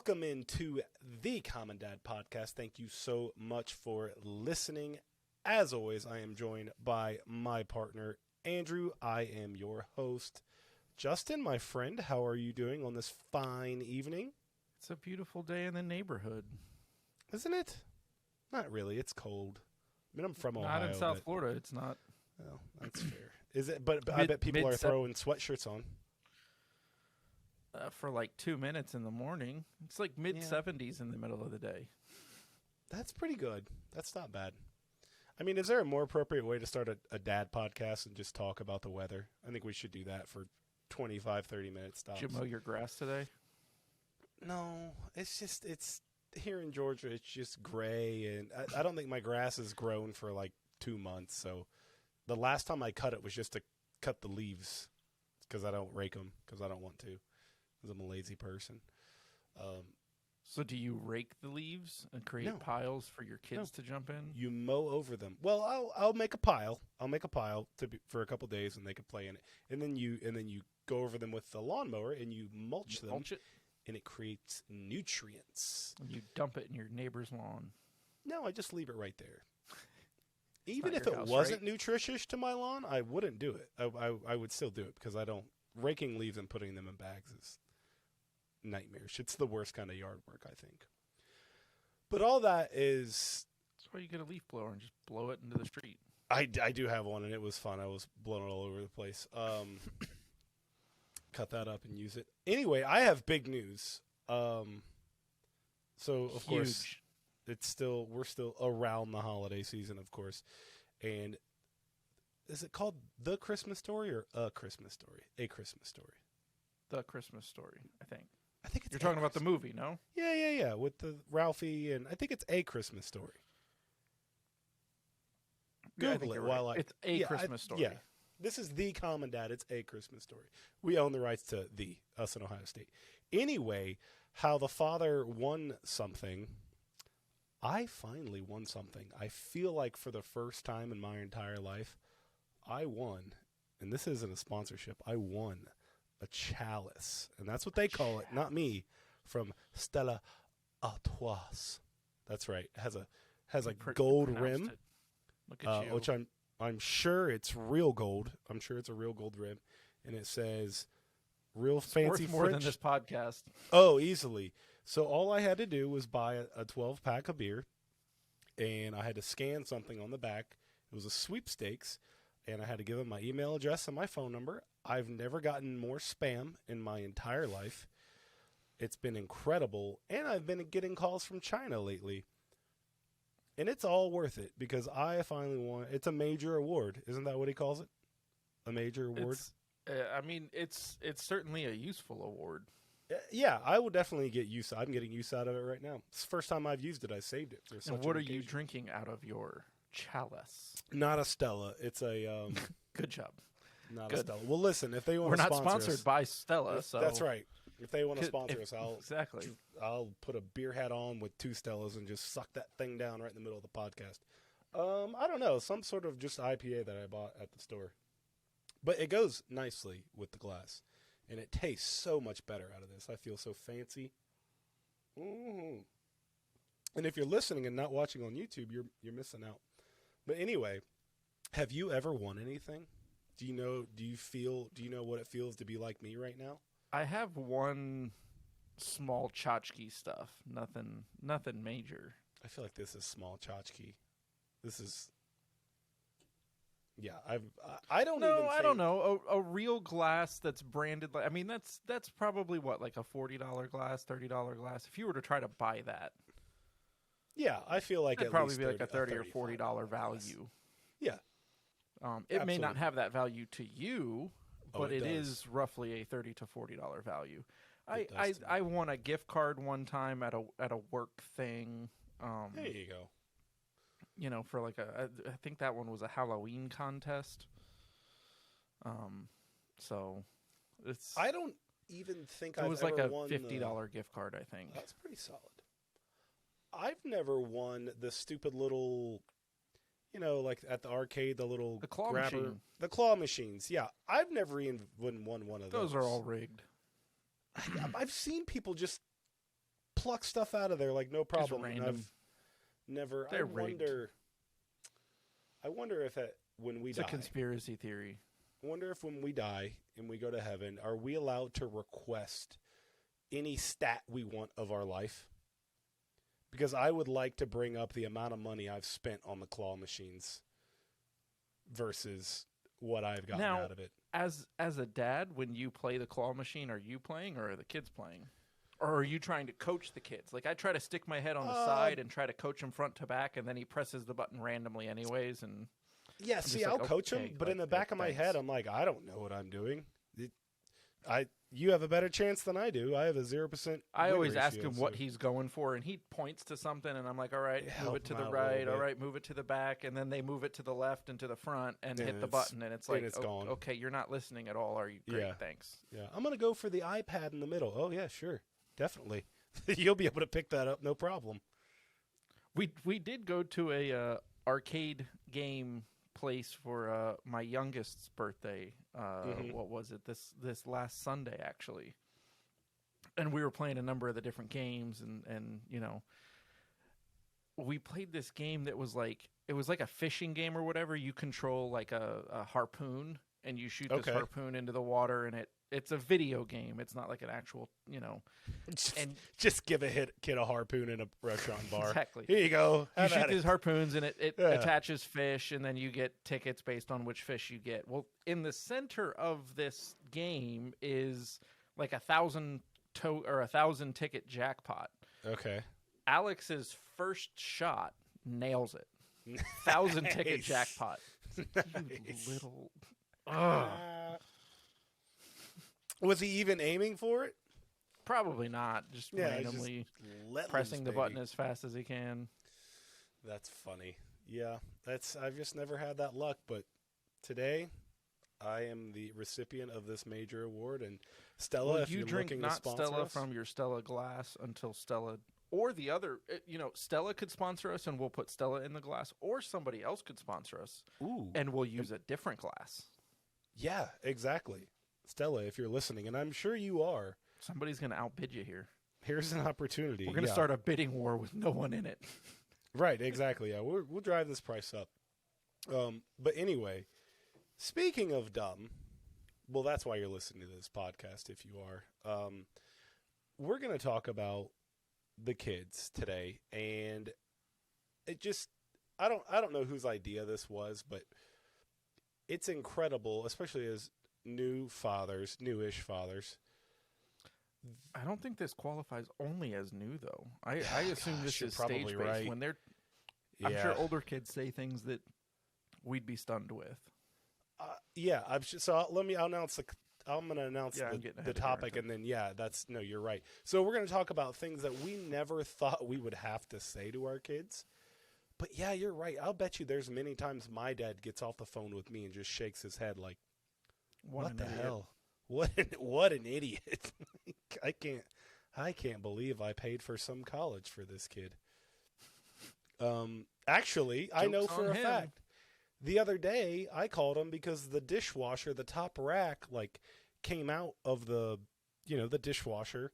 Welcome into the Common Dad Podcast. Thank you so much for listening. As always, I am joined by my partner, Andrew. I am your host. Justin, my friend, how are you doing on this fine evening? It's a beautiful day in the neighborhood. Isn't it? Not really. It's cold. I mean, I'm from Ohio. Not in South Florida. It's not. Well, that's fair. Is it? But I bet people are throwing sweatshirts on. For like 2 minutes in the morning. It's like mid-70s in the middle of the day. That's pretty good. That's not bad. I mean, is there a more appropriate way to start a dad podcast and just talk about the weather? I think we should do that for 25, 30 minutes. Did you mow your grass today? No, it's here in Georgia, it's just gray, and I don't think my grass has grown for like 2 months. So the last time I cut it was just to cut the leaves because I don't rake them because I don't want to. Because I'm a lazy person. So do you rake the leaves and create piles for your kids to jump in? You mow over them. Well, I'll make a pile. I'll make a pile for a couple days, and they can play in it. And then you go over them with the lawnmower, and you mulch them. Mulch it? And it creates nutrients. And you dump it in your neighbor's lawn. No, I just leave it right there. Even if it wasn't nutritious to my lawn, I wouldn't do it. I would still do it because I don't. Raking leaves and putting them in bags is nightmarish. It's the worst kind of yard work, I think. But all that is... That's why you get a leaf blower and just blow it into the street. I do have one, and it was fun. I was blowing it all over the place. Cut that up and use it. Anyway, I have big news. So, of course, we're still around the holiday season, of course. And is it called The Christmas Story or A Christmas Story? A Christmas Story. The Christmas Story, I think. I think it's You're talking about the movie, no? Yeah. With the Ralphie, and I think it's A Christmas Story. Google it while It's A Christmas Story. Yeah. This is The Common Dad. It's A Christmas Story. We own the rights to us in Ohio State. Anyway, how the father won something. I finally won something. I feel like for the first time in my entire life, I won, and this isn't a sponsorship, I won a chalice. And that's what they call it, not me, from Stella Artois. That's right. It has a gold rim. Look at you. Which I'm sure it's real gold. I'm sure it's a real gold rim. And it says real fancy worth more French. Than this podcast. Oh, easily. So all I had to do was buy a 12-pack of beer, and I had to scan something on the back. It was a sweepstakes, and I had to give them my email address and my phone number. I've never gotten more spam in my entire life. It's been incredible, and I've been getting calls from China lately. And it's all worth it because I finally won. It's a major award. Isn't that what he calls it? A major award? It's certainly a useful award. Yeah, I will definitely get use. I'm getting use out of it right now. It's the first time I've used it. I saved it for such an occasion. And what are you drinking out of your chalice? Not a Stella. It's a... Good job. Not a Stella. Well, listen, if they want to sponsor us... We're not sponsored by Stella, so... That's right. If they want to sponsor us, I'll put a beer hat on with 2 Stellas and just suck that thing down right in the middle of the podcast. I don't know. Some sort of just IPA that I bought at the store. But it goes nicely with the glass. And it tastes so much better out of this. I feel so fancy. Mm-hmm. And if you're listening and not watching on YouTube, you're missing out. But anyway, have you ever won anything? Do you know what it feels to be like me right now? I have one small tchotchke stuff. Nothing major. I feel like this is small tchotchke. This is... Yeah, I don't know. A real glass that's branded. I mean, that's probably what, like a $40 glass, $30 glass. If you were to try to buy that, yeah, I feel like it'd probably be like a $30 or $40 value. Yeah, it may not have that value to you, but it is roughly a $30 to $40 value. I won a gift card one time at a work thing. There you go. You know, for like I think that one was a Halloween contest. So it's... I don't even think it was I've like ever a won $50 gift card, I think. That's pretty solid. I've never won the stupid little, like at the arcade, the claw grabber, machine. The claw machines. Yeah, I've never even won one of those. Those are all rigged. I've seen people just pluck stuff out of there like no problem. Random. Never. They're I wonder if when we die. It's a conspiracy theory. I wonder if when we die and we go to heaven, are we allowed to request any stat we want of our life? Because I would like to bring up the amount of money I've spent on the claw machines versus what I've gotten out of it. As a dad, when you play the claw machine, are you playing or are the kids playing? Or are you trying to coach the kids? Like, I try to stick my head on the side and try to coach him front to back, and then he presses the button randomly anyways. And yeah, see, I'll coach him, but in the back of my head, I'm like, I don't know what I'm doing. You have a better chance than I do. I have a 0%. I always ask him what he's going for, and he points to something, and I'm like, all right, move it to the right. All right, move it to the back. And then they move it to the left and to the front and hit the button, and it's like, gone. Okay, you're not listening at all, are you? Great, thanks. Yeah, I'm going to go for the iPad in the middle. Oh, yeah, sure. Definitely. You'll be able to pick that up, no problem. We did go to a arcade game place for my youngest's birthday. What was it? This last Sunday, actually. And we were playing a number of the different games, and you know, we played this game that was like, it was like a fishing game or whatever. You control like a harpoon, and you shoot this harpoon into the water, and it's a video game. It's not like an actual, you know. Just give a kid a harpoon in a restaurant bar. Exactly. Here you go. You shoot these harpoons, and it attaches fish, and then you get tickets based on which fish you get. Well, in the center of this game is like 1,000 ticket jackpot. Okay. Alex's first shot nails it. 1,000 ticket jackpot. Nice. You little. Was he even aiming for it? Probably not. Just randomly just pressing the button as fast as he can. That's funny. Yeah, I've just never had that luck. But today, I am the recipient of this major award. And Stella, if you're looking to sponsor Stella us, from your Stella glass until Stella or the other, you know, Stella could sponsor us, and we'll put Stella in the glass, or somebody else could sponsor us, and we'll use a different glass. Yeah, exactly. Stella, if you're listening, and I'm sure you are. Somebody's going to outbid you here. Here's an opportunity. We're going to start a bidding war with no one in it. Right, exactly. Yeah, we'll drive this price up. But anyway, speaking of dumb, well, that's why you're listening to this podcast, if you are. We're going to talk about the kids today, and it just, I don't know whose idea this was, but it's incredible, especially as newish fathers. I don't think this qualifies only as new, though. I assume this is stage-based. Right. When they're, I'm sure older kids say things that we'd be stunned with. Yeah, I'll announce I'm going to announce the topic, and then you're right. So we're going to talk about things that we never thought we would have to say to our kids. But yeah, you're right. I'll bet you there's many times my dad gets off the phone with me and just shakes his head like, what the hell? What an idiot. I can't believe I paid for some college for this kid. Actually, I know for a fact. The other day, I called him because the dishwasher, the top rack, came out of the dishwasher,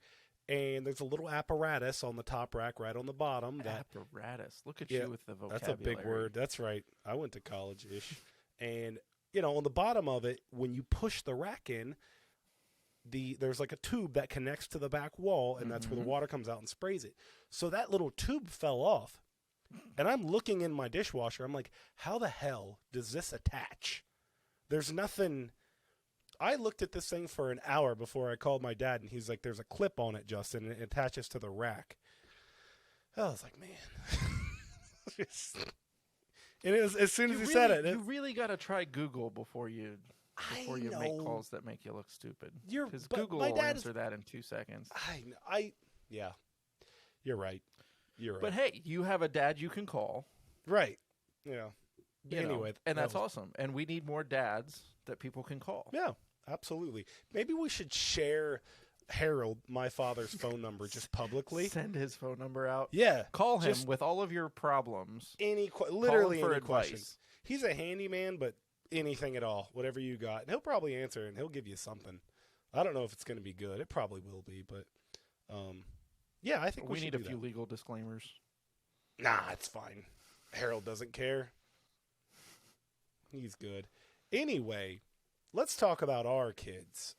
and there's a little apparatus on the top rack right on the bottom. Apparatus. Look at you with the vocabulary. That's a big word. That's right. I went to college-ish. And, on the bottom of it, when you push the rack in, there's like a tube that connects to the back wall, and that's where the water comes out and sprays it. So that little tube fell off. And I'm looking in my dishwasher. I'm like, how the hell does this attach? There's nothing. I looked at this thing for an hour before I called my dad, and he's like, there's a clip on it, Justin, and it attaches to the rack. I was like, man. And it was, as soon as he said it. You really got to try Google before you make calls that make you look stupid. Because Google will answer that in 2 seconds. Yeah. You're right. But hey, you have a dad you can call. Right. Yeah. Anyway. And that's awesome. And we need more dads that people can call. Yeah, absolutely. Maybe we should share Harold, my father's phone number, just publicly. Send his phone number out. Yeah. Call him with all of your problems. Literally any questions. He's a handyman, but anything at all, whatever you got. And he'll probably answer, and he'll give you something. I don't know if it's going to be good. It probably will be, but Yeah, I think we need a few legal disclaimers. Nah, it's fine. Harold doesn't care. He's good. Anyway, let's talk about our kids.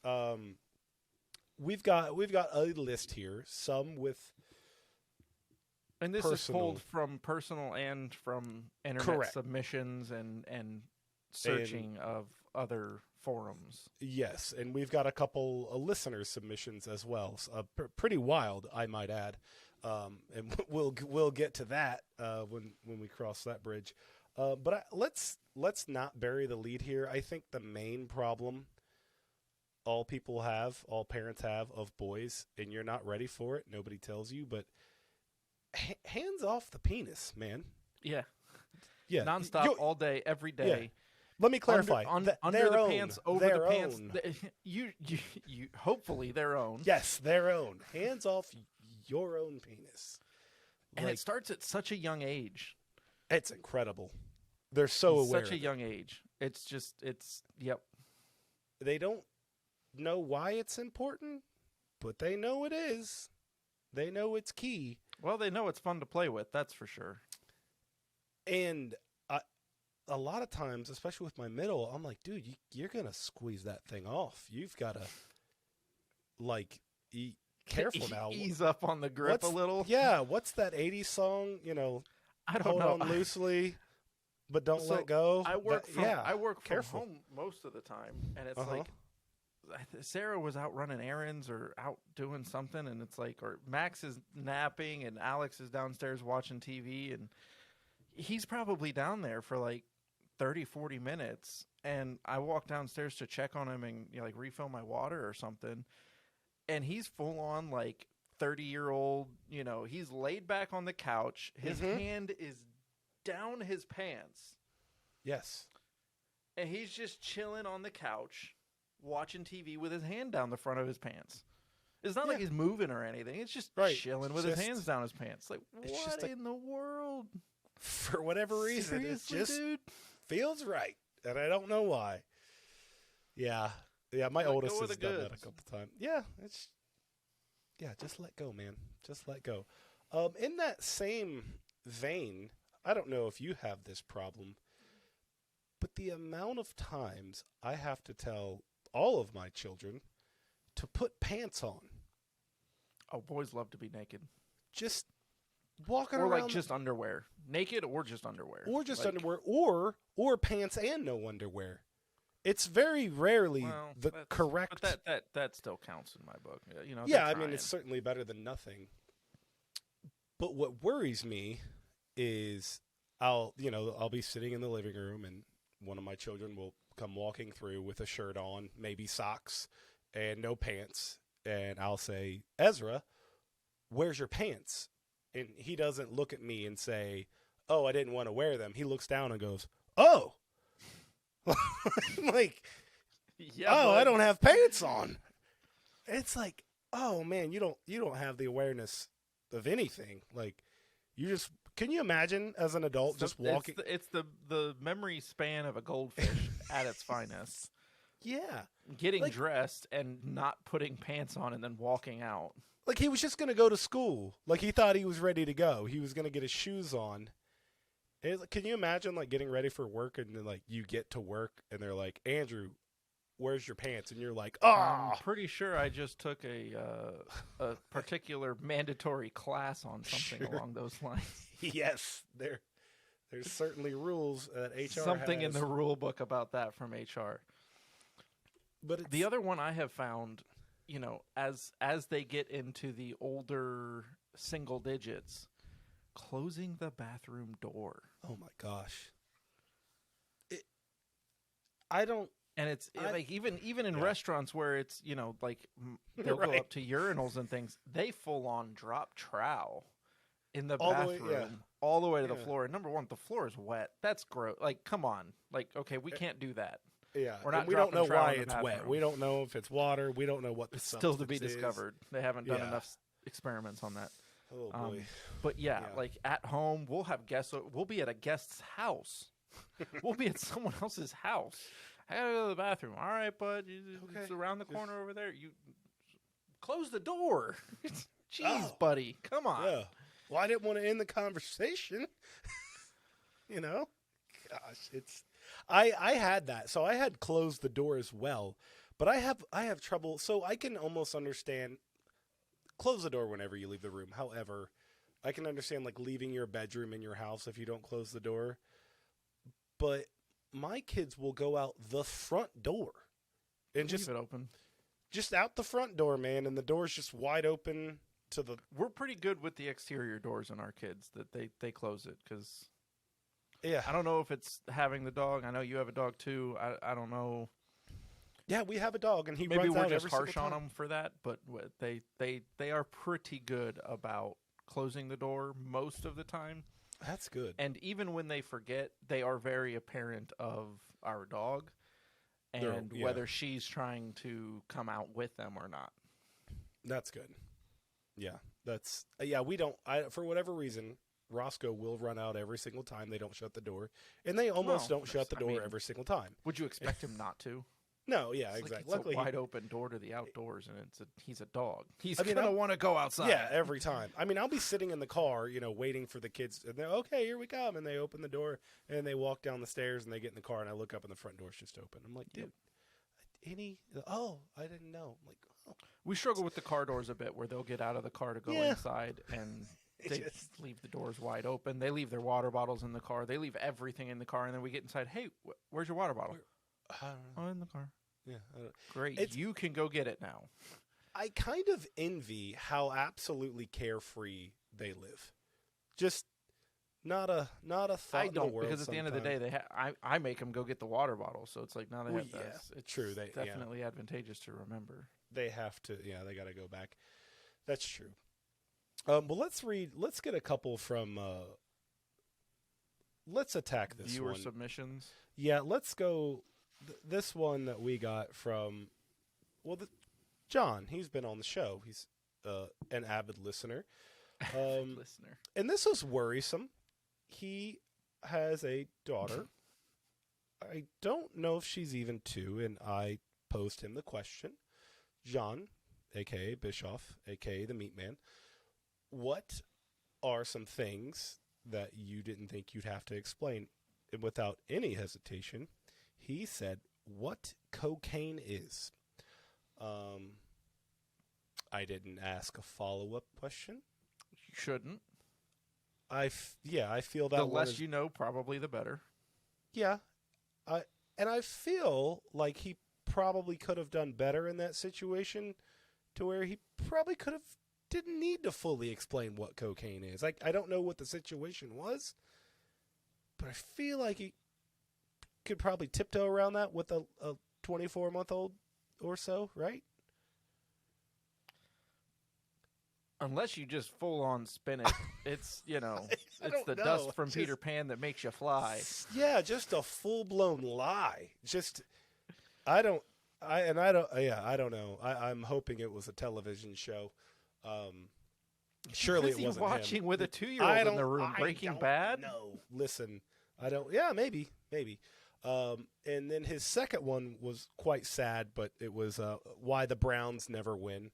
We've got a list here, some with and this personal. is pulled from personal and from internet Correct. submissions and searching of other forums. Yes, and we've got a couple listener submissions as well. Pretty wild, I might add. And we'll get to that when we cross that bridge. But let's not bury the lead here. I think the main problem all parents have of boys, and you're not ready for it. Nobody tells you, but hands off the penis, man. Yeah. Yeah. Nonstop, all day, every day. Yeah. Let me clarify. Under the pants, over the pants. You hopefully their own. Yes, their own. Hands off your own penis. And it starts at such a young age. It's incredible. They're so aware. Such a young age. Yep. They don't know why it's important, but they know it is. They know it's key. Well, they know it's fun to play with, that's for sure. And a lot of times, especially with my middle, I'm like, dude, you're going to squeeze that thing off. You've got to, careful now. Ease up on the grip a little. Yeah, what's that 80s song? I don't know. Hold on loosely, but don't let go. I work from home most of the time, and it's like Sarah was out running errands or out doing something, and it's like, or Max is napping, and Alex is downstairs watching TV, and he's probably down there for like 30, 40 minutes, and I walk downstairs to check on him and refill my water or something, and he's full on 30-year-old, he's laid back on the couch. His hand is down his pants. Yes. And he's just chilling on the couch, watching TV with his hand down the front of his pants. It's not like he's moving or anything. It's just chilling with his hands down his pants. What in the world? For whatever reason, seriously, it just dude? Feels right, and I don't know why. Yeah, my oldest has done that a couple times. Yeah, just let go, man. Just let go. In that same vein, I don't know if you have this problem, but the amount of times I have to tell all of my children to put pants on. Oh, boys love to be naked. Just walking or around. Just underwear. Naked or just underwear. Or just underwear, or pants and no underwear. It's very rarely the correct. But that still counts in my book. Yeah, I mean, it's certainly better than nothing. But what worries me is I'll be sitting in the living room and one of my children will come walking through with a shirt on, maybe socks, and no pants. And I'll say, Ezra, where's your pants? And he doesn't look at me and say, oh, I didn't want to wear them. He looks down and goes, oh. I don't have pants on. It's like, oh man, you don't have the awareness of anything. Can you imagine as an adult just walking? It's the memory span of a goldfish at its finest. Yeah. Getting dressed and not putting pants on and then walking out. He was just going to go to school. He thought he was ready to go. He was going to get his shoes on. Can you imagine getting ready for work and then you get to work and they're like, Andrew, where's your pants? And you're like, I'm pretty sure I just took a particular mandatory class on something along those lines. Yes, there's certainly rules that HR something has. In the rule book about that from HR. But the other one I have found, as they get into the older single digits, closing the bathroom door. Oh my gosh. I don't. And it's even in restaurants where it's they'll go up to urinals and things. They full on drop trowel in the bathroom all the way to the floor. And number one, the floor is wet. That's gross. Come on. Okay, we can't do that. Yeah, we don't know why it's wet. We don't know if it's water. We don't know what the substance still to be discovered. They haven't done enough experiments on that. Oh boy. But at home, we'll have guests. We'll be at a guest's house. We'll be at someone else's house. I gotta go to the bathroom. All right, bud. It's around the corner over there. You close the door. Jeez, buddy, come on. Yeah. Well, I didn't want to end the conversation. You know? Gosh, it's... I had that. So I had closed the door as well. But I have trouble. So I can almost understand... Close the door whenever you leave the room. However, I can understand, like, leaving your bedroom in your house if you don't close the door. But my kids will go out the front door. And Leave it open. Just out the front door, man. And the door's just wide open to the... We're pretty good with the exterior doors on our kids, that they close it, because... Yeah. I don't know if it's having the dog. I know you have a dog, too. I don't know... Yeah, we have a dog, and he Maybe runs out we're just every harsh single on time. them for that, but they are pretty good about closing the door most of the time. That's good. And even when they forget, they are very apparent of our dog and whether she's trying to come out with them or not. That's good. Yeah, that's we don't. For whatever reason, Roscoe will run out every single time they don't shut the door, and they almost don't shut the door every single time. Would you expect him not to? No, yeah, It's exactly. Like Luckily, it's a wide open door to the outdoors, and he's a dog. He's gonna want to go outside. Yeah, every time. I mean, I'll be sitting in the car, waiting for the kids, and they're okay. Here we come, and they open the door, and they walk down the stairs, and they get in the car, and I look up, and the front door's just open. I'm like, dude, I didn't know. I'm like, oh. We struggle with the car doors a bit, where they'll get out of the car to go inside, and they leave the doors wide open. They leave their water bottles in the car. They leave everything in the car, and then we get inside. Hey, where's your water bottle? I don't know. Oh, in the car. Yeah, great. You can go get it now. I kind of envy how absolutely carefree they live. Just not a thought I in the don't, world. because at the end of the day, I make them go get the water bottle. So it's like now they have this. It's true. definitely advantageous to remember. They have to. Yeah, they got to go back. That's true. Well, let's get a couple from. Let's attack this viewer one. Submissions. Yeah, let's go. This one that we got from, John. He's been on the show. He's an avid listener. And this was worrisome. He has a daughter. I don't know if she's even 2, and I posed him the question. John, a.k.a. Bischoff, a.k.a. the Meat Man, what are some things that you didn't think you'd have to explain? And without any hesitation, he said, what cocaine is. I didn't ask a follow-up question. You shouldn't. I feel that the less you know, probably the better. Yeah. And I feel like he probably could have done better in that situation, to where he probably didn't need to fully explain what cocaine is. I don't know what the situation was, but I feel like he could probably tiptoe around that with a 24-month-old or so, right? Unless you just full on spin it. It's, it's the dust from Peter Pan that makes you fly. Yeah, just a full-blown lie. I don't know. I'm hoping it was a television show. Surely it wasn't watching him. with a 2-year-old in the room. Breaking Bad? No. Listen, I don't. Yeah, maybe. And then his second one was quite sad, but it was why the Browns never win.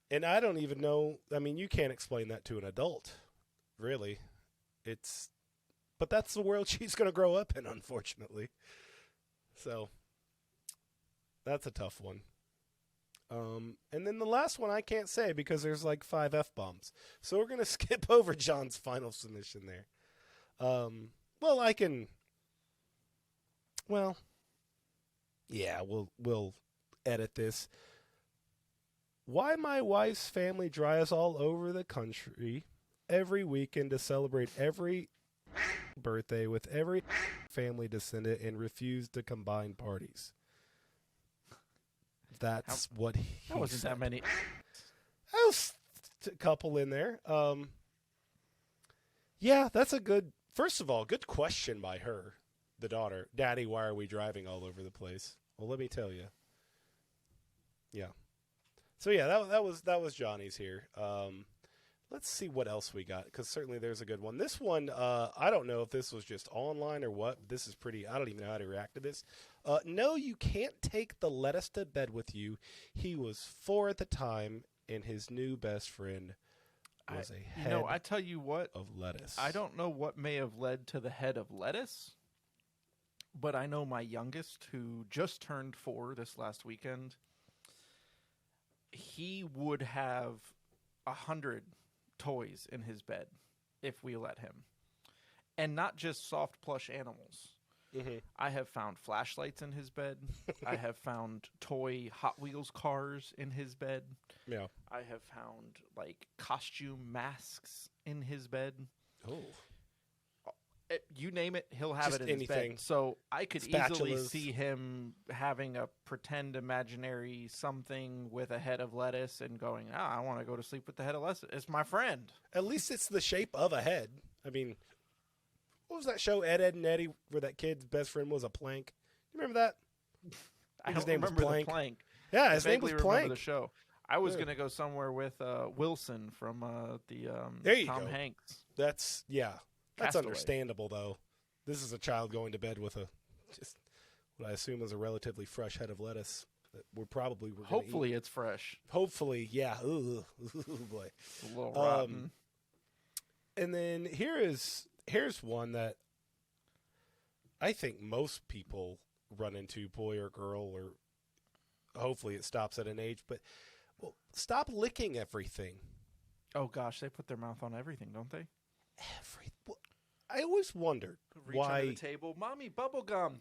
And I don't even know. I mean, you can't explain that to an adult, really. But that's the world she's going to grow up in, unfortunately. So that's a tough one. And then the last one I can't say because there's like 5 F-bombs. So we're going to skip over John's final submission there. We'll edit this. Why my wife's family drives all over the country every weekend to celebrate every birthday with every family descendant and refuse to combine parties. That's what he wasn't said. that many. There was a couple in there. Yeah, that's a good, first of all, good question by her, the daughter. Daddy, why are we driving all over the place? Well, let me tell you. Yeah. So yeah, that was Johnny's here. Let's see what else we got, because certainly there's a good one. This one, I don't know if this was just online or what. This is pretty, I don't even know how to react to this. No, you can't take the lettuce to bed with you. He was 4 at the time, and his new best friend was a head I tell you what, of lettuce. I don't know what may have led to the head of lettuce, but I know my youngest, who just turned 4 this last weekend, he would have 100 toys in his bed if we let him. And not just soft plush animals. Mm-hmm. I have found flashlights in his bed. I have found toy Hot Wheels cars in his bed. Yeah. I have found like costume masks in his bed. Oh. You name it, he'll have Just it in anything. his bed. So I could Spatulas. easily see him having a pretend imaginary something with a head of lettuce and going, I want to go to sleep with the head of lettuce. It's my friend. At least it's the shape of a head. I mean, what was that show, Ed, Ed, and Eddie, where that kid's best friend was a plank? You remember that? I his don't name was remember Plank. the Plank. Yeah, his I name was vaguely remember Plank. the show. I was Yeah. going to go somewhere with Wilson from the There you Tom go. Hanks. That's Castaway. understandable, though. This is a child going to bed with just what I assume is a relatively fresh head of lettuce that we're gonna Hopefully eat. it's fresh. Hopefully, yeah. Ooh, boy. It's a little rotten. And then here's one that I think most people run into, boy or girl, or hopefully it stops at an age. But stop licking everything. Oh, gosh, they put their mouth on everything, don't they? I always wondered Reach why. under the table. Mommy, bubble gum.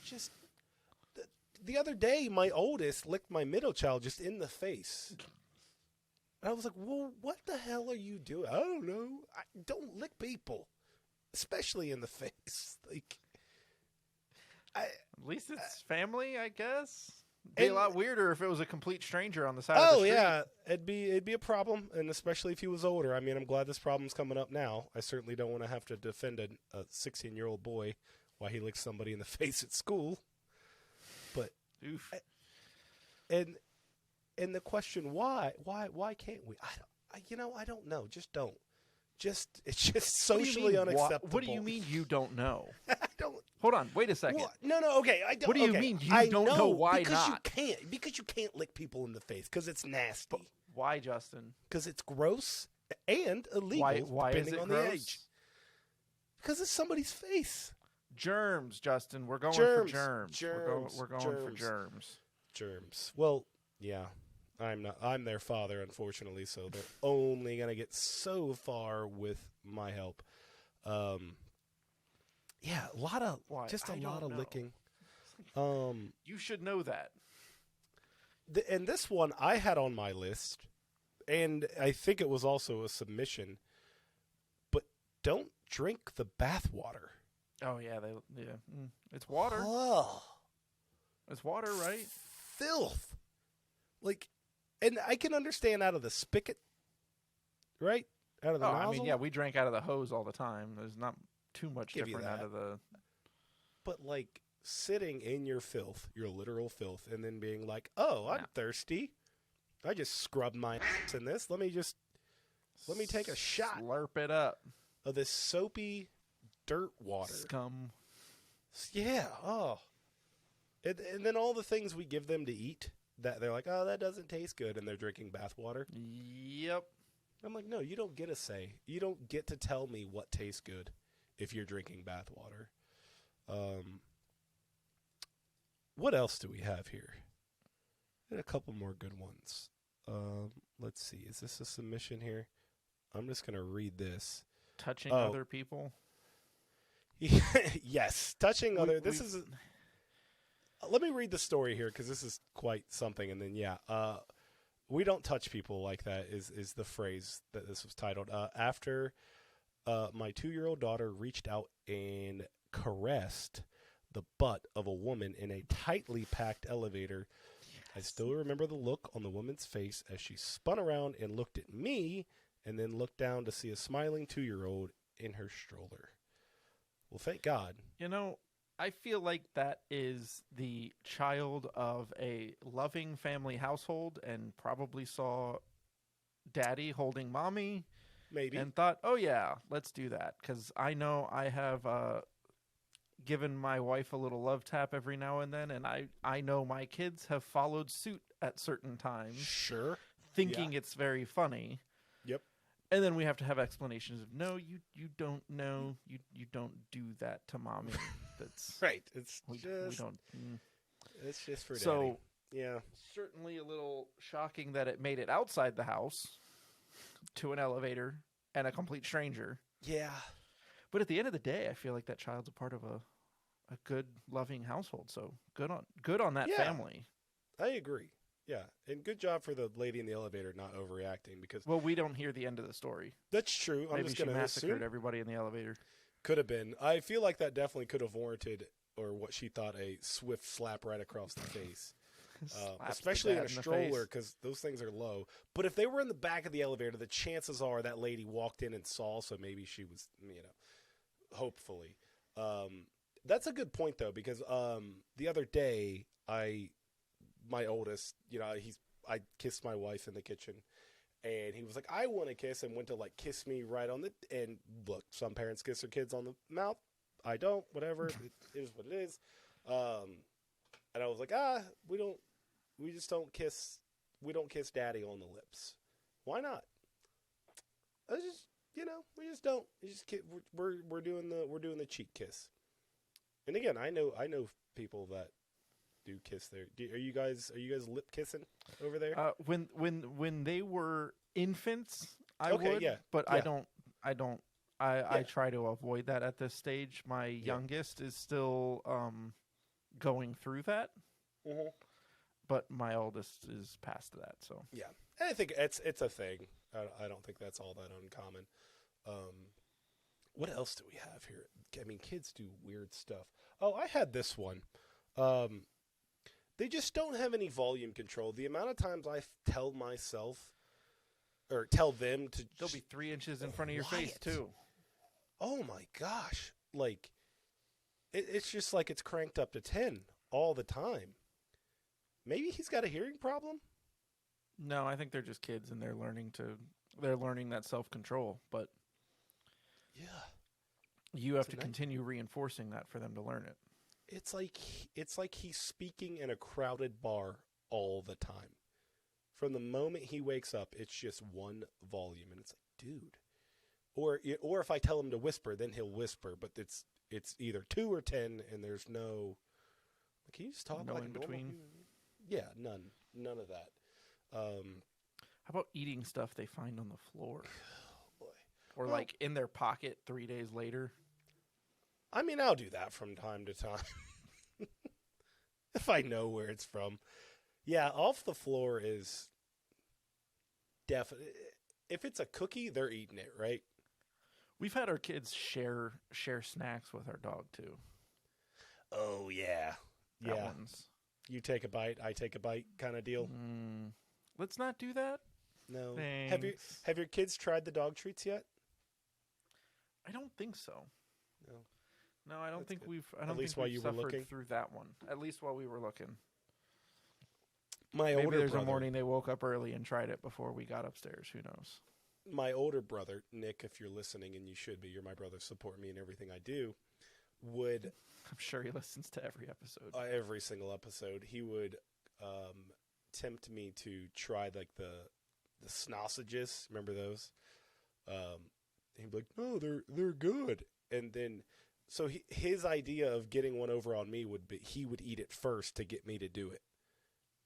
Just the other day, my oldest licked my middle child just in the face. And I was like, well, what the hell are you doing? I don't know. Don't lick people, especially in the face. At least it's family, I guess. It'd be a lot weirder if it was a complete stranger on the side of the street. Oh, yeah. It'd be a problem, and especially if he was older. I mean, I'm glad this problem's coming up now. I certainly don't want to have to defend a 16-year-old boy while he licks somebody in the face at school. But Oof. And the question, why can't we? I don't know. Just don't. It's just socially unacceptable. What do you mean you don't know? I don't. Hold on, wait a second. What? No, okay. I don't. What do you okay, mean you I don't know why because not? Because you can't lick people in the face because it's nasty. Why, Justin? Because it's gross and illegal. Why depending is it on gross? the age. Because it's somebody's face. Germs, Justin. We're going for germs. We're going germs. for germs. Germs. Well, yeah. I'm their father, unfortunately, so they're only gonna get so far with my help. Yeah, a lot of licking. You should know that. And this one I had on my list, and I think it was also a submission. But don't drink the bath water. Oh yeah, it's water. Oh, It's water, right? filth. And I can understand out of the spigot, right? Out of the nozzle. I mean, yeah, we drank out of the hose all the time. There's not too much Give you different out that. of the. But sitting in your filth, your literal filth, and then being like, "Oh, I'm thirsty. I just scrubbed my ass in this. Let me take a shot Slurp it up. of this soapy dirt water." Scum. Yeah. Oh. And then all the things we give them to eat that they're like, "Oh, that doesn't taste good," and they're drinking bath water. Yep. I'm like, no, you don't get a say. You don't get to tell me what tastes good if you're drinking bath water. What else do we have here? A couple more good ones. Let's see. Is this a submission here? I'm just going to read this. Touching other people. Yes, touching other. Let me read the story here because this is quite something. And then, we don't touch people like that is the phrase that this was titled. After my 2-year-old daughter reached out and caressed the butt of a woman in a tightly packed elevator, I still remember the look on the woman's face as she spun around and looked at me and then looked down to see a smiling 2-year-old in her stroller. Well, thank God. I feel like that is the child of a loving family household and probably saw daddy holding mommy. Maybe. And thought, oh, yeah, let's do that. Because I know I have given my wife a little love tap every now and then. And I know my kids have followed suit at certain times. Sure. Thinking it's very funny. Yep. And then we have to have explanations of, no, you don't know. You don't do that to mommy. That's right. We don't. It's just for daddy. So, yeah. Certainly a little shocking that it made it outside the house to an elevator and a complete stranger. Yeah. But at the end of the day, I feel like that child's a part of a good, loving household. So good on that family. I agree. Yeah. And good job for the lady in the elevator not overreacting because... Well, we don't hear the end of the story. That's true. I'm just going to assume. Massacred everybody in the elevator. Could have been. I feel like that definitely could have warranted, or what she thought, a swift slap right across the face. Especially in a stroller, because those things are low. But if they were in the back of the elevator, the chances are that lady walked in and saw, so maybe she was, hopefully. That's a good point, though, because the other day, my oldest, I kissed my wife in the kitchen, and he was like, I want to kiss, and went to, kiss me right on and look, some parents kiss their kids on the mouth. I don't, whatever. It is what it is. And I was like, we just don't kiss. We don't kiss daddy on the lips. Why not? I just, we just don't. We're doing the cheek kiss. And again, I know people that do kiss their. Are you guys lip kissing over there? When they were infants, I would. Yeah, but yeah. I don't. I try to avoid that at this stage. My youngest is still going through that. Mm-hmm. But my oldest is past that, so. Yeah. And I think it's a thing. I don't think that's all that uncommon. What else do we have here? I mean, kids do weird stuff. Oh, I had this one. They just don't have any volume control. The amount of times I tell myself or tell them to... They'll be 3 inches in front of your face, too. Oh, my gosh. It's just like it's cranked up to 10 all the time. Maybe he's got a hearing problem? No, I think they're just kids and they're learning that self-control, but yeah. You have to continue reinforcing that for them to learn it. It's like he's speaking in a crowded bar all the time. From the moment he wakes up, it's just one volume and it's like, dude. Or if I tell him to whisper, then he'll whisper, but it's either 2 or 10 and there's no... Can you just talk no like in between? Yeah, none of that. How about eating stuff they find on the floor? Oh, boy. Or in their pocket 3 days later? I mean, I'll do that from time to time. If I know where it's from. Yeah, off the floor is definitely... If it's a cookie, they're eating it, right? We've had our kids share snacks with our dog, too. Oh, yeah. That one's... You take a bite, I take a bite kind of deal. Let's not do that. No. Thanks. Have your kids tried the dog treats yet? I don't think so. No, I don't think good. we've. I At don't least think while we've you were suffered looking? through that one. At least while we were looking. Maybe there's a morning they woke up early and tried it before we got upstairs. Who knows? My older brother, Nick, if you're listening, and you should be, you're my brother, support me in everything I do, would... I'm sure he listens to every episode. Every single episode. He would tempt me to try the sausages. Remember those? He'd be like, no, they're good. And then, so his idea of getting one over on me would be he would eat it first to get me to do it.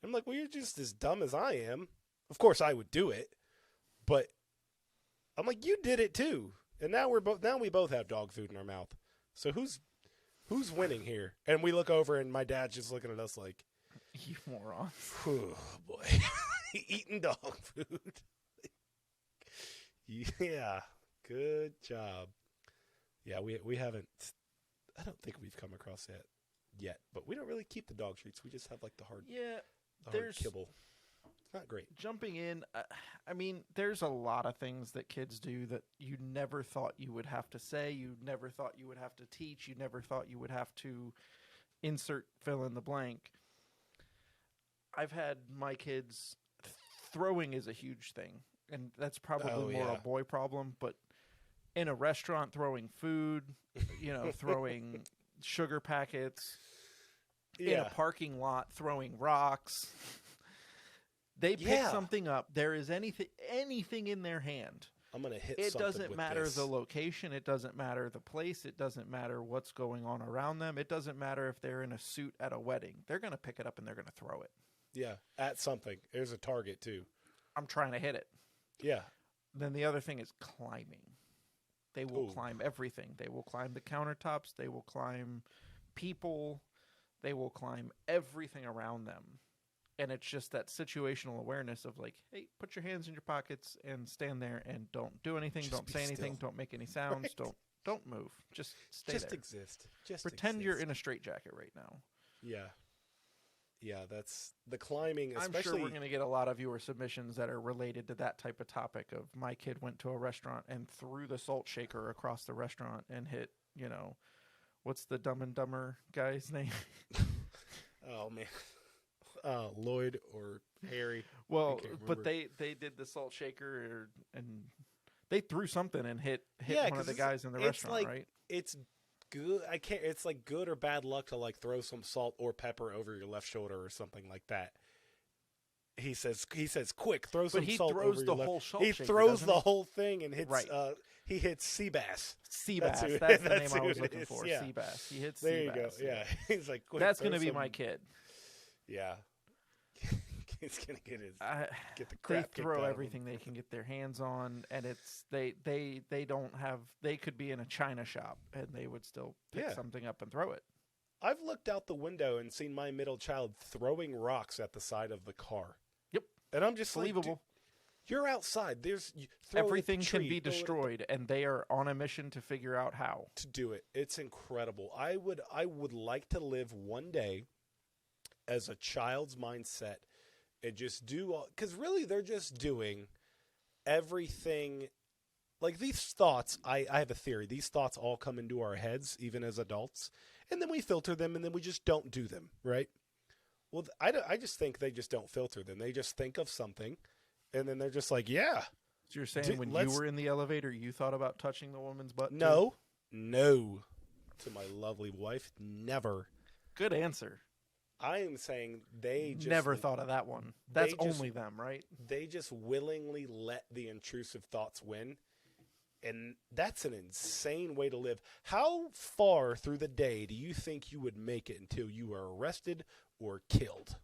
I'm like, well, you're just as dumb as I am. Of course I would do it, but I'm like, you did it too. And now we both have dog food in our mouth. So who's winning here? And we look over and my dad's just looking at us like, you moron. Oh boy. Eating dog food. Yeah. Good job. Yeah, we haven't, I don't think we've come across that yet, but we don't really keep the dog treats. We just have the hard, hard kibble. It's not great. Jumping in, I mean, there's a lot of things that kids do that you never thought you would have to say. You never thought you would have to teach. You never thought you would have to insert fill in the blank. I've had my kids, throwing is a huge thing. and that's probably more a boy problem, but in a restaurant throwing food, throwing sugar packets, in a parking lot throwing rocks. They pick something up. There is anything in their hand. I'm going to hit it something doesn't with matter this. the location. It doesn't matter the place. It doesn't matter what's going on around them. It doesn't matter if they're in a suit at a wedding. They're going to pick it up and they're going to throw it. Yeah, at something. There's a target, too. I'm trying to hit it. Yeah. Then the other thing is climbing. They will climb everything. They will climb the countertops. They will climb people. They will climb everything around them. And it's just that situational awareness of like, hey, put your hands in your pockets and stand there and don't do anything. Just don't say anything. Still. Don't make any sounds. Right. Don't move. Just stay Just there. exist. Just pretend you're in a straitjacket right now. Yeah. Yeah, that's the climbing. Especially, I'm sure we're going to get a lot of viewer submissions that are related to that type of topic of my kid went to a restaurant and threw the salt shaker across the restaurant and hit, what's the Dumb and Dumber guy's name? Oh, man. Lloyd or Harry. Well, but they did the salt shaker and they threw something and hit one of the guys in the restaurant, right? It's good. It's like good or bad luck to like throw some salt or pepper over your left shoulder or something like that. He says, quick, throw some salt over your left. He throws the whole thing and hits. Right. He hits Seabass. That's the name I was looking for. Yeah. Seabass. He hits. There Seabass. You go. Yeah. He's like, quick, that's going to be my kid. Yeah. He's gonna get the crap. They throw everything they can get their hands on, and it's they don't have. They could be in a china shop, and they would still pick something up and throw it. I've looked out the window and seen my middle child throwing rocks at the side of the car. Yep, and I'm just believable. Like, you're outside. Everything can be destroyed, and they are on a mission to figure out how to do it. It's incredible. I would like to live one day as a child's mindset. And just do all, because really they're just doing everything. Like these thoughts, I have a theory. These thoughts all come into our heads, even as adults, and then we filter them, and then we just don't do them, right? Well, I just think they just don't filter them. They just think of something, and then they're just like, yeah. So you're saying when you were in the elevator, you thought about touching the woman's butt? No. To my lovely wife, never. Good answer. I am saying they just never thought of that one. That's only them, right? They just willingly let the intrusive thoughts win. And that's an insane way to live. How far through the day do you think you would make it until you are arrested or killed?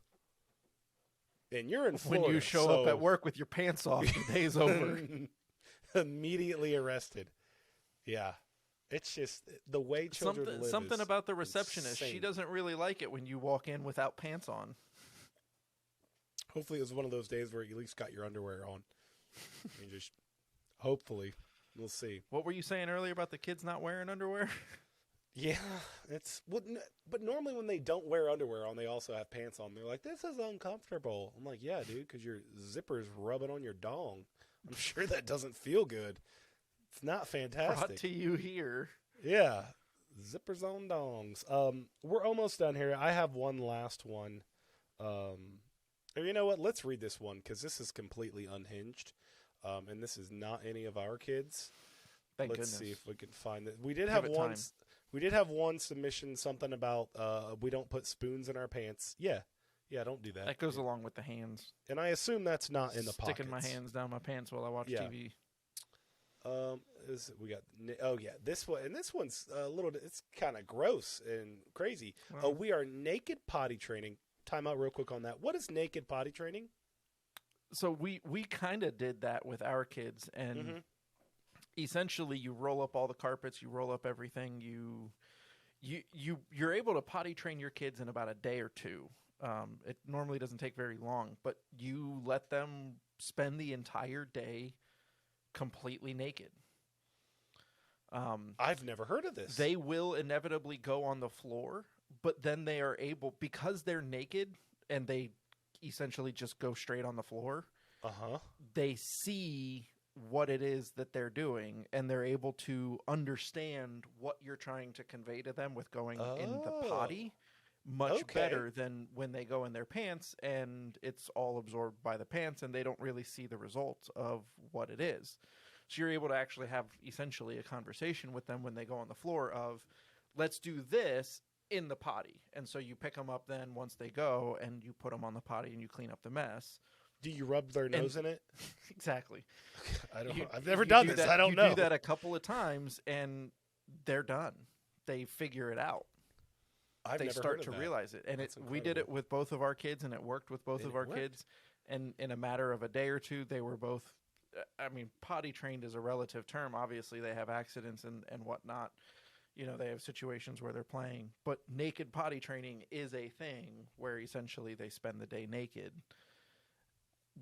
And you're in Florida. When you show up at work with your pants off, the day's over. Immediately arrested. Yeah. It's just the way children live. Something about the receptionist. Insane. She doesn't really like it when you walk in without pants on. Hopefully it was one of those days where you at least got your underwear on. Hopefully. We'll see. What were you saying earlier about the kids not wearing underwear? Yeah. But normally when they don't wear underwear on, they also have pants on. They're like, this is uncomfortable. I'm like, yeah, dude, because your zipper's rubbing on your dong. I'm sure that doesn't feel good. It's not fantastic. Brought to you here. Yeah. Zippers on dongs. We're almost done here. I have one last one. You know what? Let's read this one because this is completely unhinged. And this is not any of our kids. Let's see if we can find it. We did have one. We did have one submission, something about we don't put spoons in our pants. Yeah, don't do that. That goes along with the hands. And I assume that's not in the pockets. Sticking my hands down my pants while I watch TV. We got this one, and this one's a little. It's kind of gross and crazy. We are naked potty training. Time out real quick on that. What is naked potty training? So we kind of did that with our kids, and essentially you roll up all the carpets, you roll up everything. You're able to potty train your kids in about a day or two. It normally doesn't take very long, but you let them spend the entire day completely naked. I've never heard of this. They will inevitably go on the floor, but then they are able, because they're naked and they essentially just go straight on the floor. They see what it is that they're doing, and they're able to understand what you're trying to convey to them with going in the potty much better than when they go in their pants and it's all absorbed by the pants and they don't really see the results of what it is. So you're able to actually have essentially a conversation with them when they go on the floor of, let's do this in the potty. And so you pick them up then once they go and you put them on the potty and you clean up the mess. Do you rub their nose in it? Exactly. I've never done this. I don't know. You do that a couple of times and they're done. They figure it out. They start to realize it. And we did it with both of our kids, and it worked with both of our kids. And in a matter of a day or two, they were both, potty trained is a relative term. Obviously, they have accidents and whatnot. You know, they have situations where they're playing. But naked potty training is a thing where essentially they spend the day naked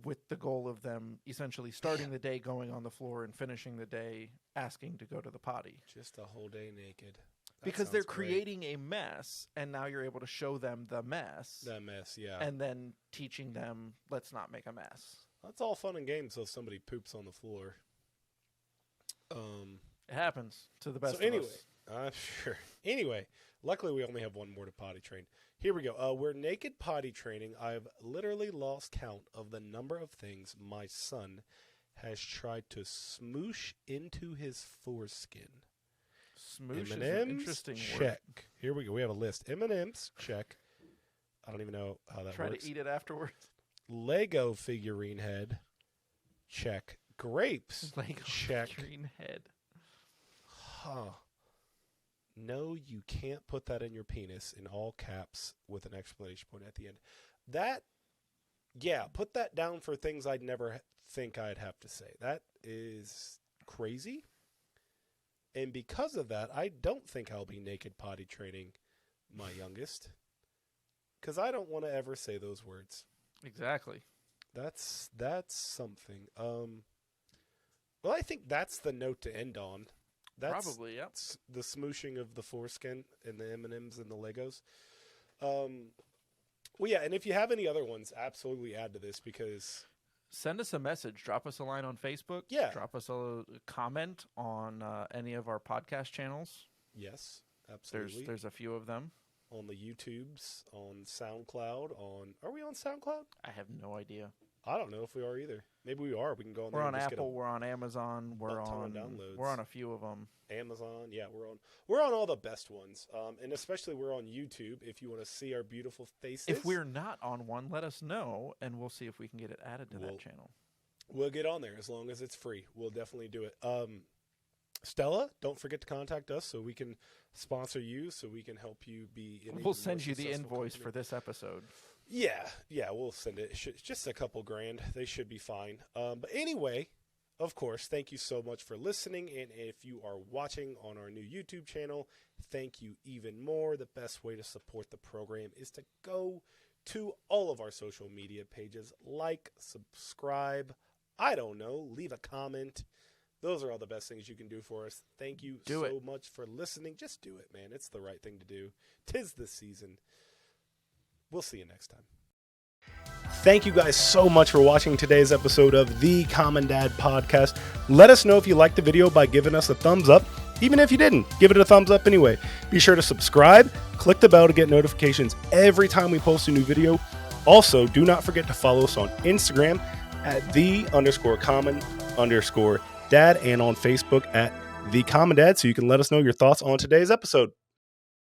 with the goal of them essentially starting the day going on the floor and finishing the day asking to go to the potty. Just a whole day naked. Because they're creating a mess, and now you're able to show them the mess. That mess, yeah. And then teaching them, let's not make a mess. That's all fun and games until somebody poops on the floor. It happens to the best of us. Sure. Anyway, luckily we only have one more to potty train. Here we go. We're naked potty training. I've literally lost count of the number of things my son has tried to smoosh into his foreskin. Smoosh M&Ms, is an interesting check. word. Here we go. We have a list. M&Ms, check. I don't even know how that Try works. to eat it afterwards. Lego figurine head, check. Grapes, Lego check. Figurine head. Huh. No, you can't put that in your penis in all caps with an exclamation point at the end. Put that down for things I'd never think I'd have to say. That is crazy. And because of that, I don't think I'll be naked potty training my youngest. Because I don't want to ever say those words. Exactly. That's something. Well, I think that's the note to end on. Probably, yeah. The smooshing of the foreskin and the M&Ms and the Legos. Well, yeah, and if you have any other ones, absolutely add to this because... Send us a message. Drop us a line on Facebook. Yeah. Drop us a comment on any of our podcast channels. Yes, absolutely. There's a few of them. On the YouTubes, on SoundCloud, are we on SoundCloud? I have no idea. I don't know if we are either. Maybe we are. We can go on there. We're on Apple. We're on Amazon. We're on a few of them. Amazon. Yeah, we're on all the best ones. And especially we're on YouTube. If you want to see our beautiful faces. If we're not on one, let us know, and we'll see if we can get it added to that channel. We'll get on there as long as it's free. We'll definitely do it. Stella, don't forget to contact us so we can sponsor you, so we can help you be. We'll send you the invoice for this episode. Yeah, we'll send it. It's just a couple grand. They should be fine. But anyway, of course, thank you so much for listening. And if you are watching on our new YouTube channel, thank you even more. The best way to support the program is to go to all of our social media pages, like, subscribe, I don't know, leave a comment. Those are all the best things you can do for us. Thank you so much for listening. Just do it, man. It's the right thing to do. 'Tis the season. We'll see you next time. Thank you guys so much for watching today's episode of the Common Dad Podcast. Let us know if you liked the video by giving us a thumbs up. Even if you didn't, give it a thumbs up anyway. Be sure to subscribe, click the bell to get notifications every time we post a new video. Also, do not forget to follow us on Instagram at @the_common_dad and on Facebook at The Common Dad so you can let us know your thoughts on today's episode.